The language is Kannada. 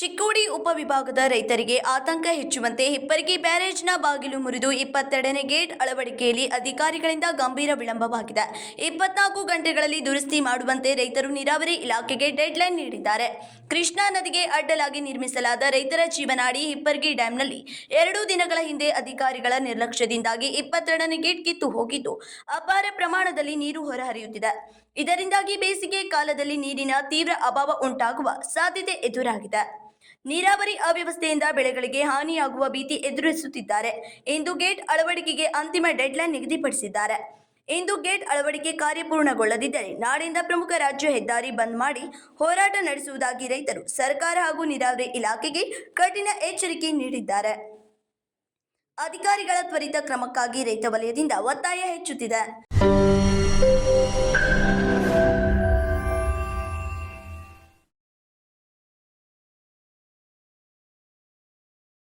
ಚಿಕ್ಕೋಡಿ ಉಪವಿಭಾಗದ ರೈತರಿಗೆ ಆತಂಕ ಹೆಚ್ಚುವಂತೆ ಹಿಪ್ಪರಗಿ ಬ್ಯಾರೇಜ್ನ ಬಾಗಿಲು ಮುರಿದು 22ನೇ ಗೇಟ್ ಅಳವಡಿಕೆಯಲ್ಲಿ ಅಧಿಕಾರಿಗಳಿಂದ ಗಂಭೀರ ವಿಳಂಬವಾಗಿದೆ. 24 ಗಂಟೆಗಳಲ್ಲಿ ದುರಸ್ತಿ ಮಾಡುವಂತೆ ರೈತರು ನೀರಾವರಿ ಇಲಾಖೆಗೆ ಡೆಡ್ಲೈನ್ ನೀಡಿದ್ದಾರೆ. ಕೃಷ್ಣಾ ನದಿಗೆ ಅಡ್ಡಲಾಗಿ ನಿರ್ಮಿಸಲಾದ ರೈತರ ಜೀವನಾಡಿ ಹಿಪ್ಪರಗಿ ಡ್ಯಾಂನಲ್ಲಿ 2 ದಿನಗಳ ಹಿಂದೆ ಅಧಿಕಾರಿಗಳ ನಿರ್ಲಕ್ಷ್ಯದಿಂದಾಗಿ 22ನೇ ಗೇಟ್ ಕಿತ್ತು ಹೋಗಿದ್ದು ಅಪಾರ ಪ್ರಮಾಣದಲ್ಲಿ ನೀರು ಹೊರಹರಿಯುತ್ತಿದೆ. ಇದರಿಂದಾಗಿ ಬೇಸಿಗೆ ಕಾಲದಲ್ಲಿ ನೀರಿನ ತೀವ್ರ ಅಭಾವ ಉಂಟಾಗುವ ಸಾಧ್ಯತೆ ಎದುರಾಗಿದೆ. ನೀರಾವರಿ ಅವ್ಯವಸ್ಥೆಯಿಂದ ಬೆಳೆಗಳಿಗೆ ಹಾನಿಯಾಗುವ ಭೀತಿ ಎದುರಿಸುತ್ತಿದ್ದಾರೆ. ಇಂದು ಗೇಟ್ ಅಳವಡಿಕೆಗೆ ಅಂತಿಮ ಡೆಡ್ಲೈನ್ ನಿಗದಿಪಡಿಸಿದ್ದಾರೆ. ಇಂದು ಗೇಟ್ ಅಳವಡಿಕೆ ಕಾರ್ಯ ಪೂರ್ಣಗೊಳ್ಳದಿದ್ದರೆ ನಾಳೆಯಿಂದ ಪ್ರಮುಖ ರಾಜ್ಯ ಹೆದ್ದಾರಿ ಬಂದ್ ಮಾಡಿ ಹೋರಾಟ ನಡೆಸುವುದಾಗಿ ರೈತರು ಸರ್ಕಾರ ಹಾಗೂ ನೀರಾವರಿ ಇಲಾಖೆಗೆ ಕಠಿಣ ಎಚ್ಚರಿಕೆ ನೀಡಿದ್ದಾರೆ. ಅಧಿಕಾರಿಗಳ ತ್ವರಿತ ಕ್ರಮಕ್ಕಾಗಿ ರೈತ ವಲಯದಿಂದ ಒತ್ತಾಯ ಹೆಚ್ಚುತ್ತಿದೆ.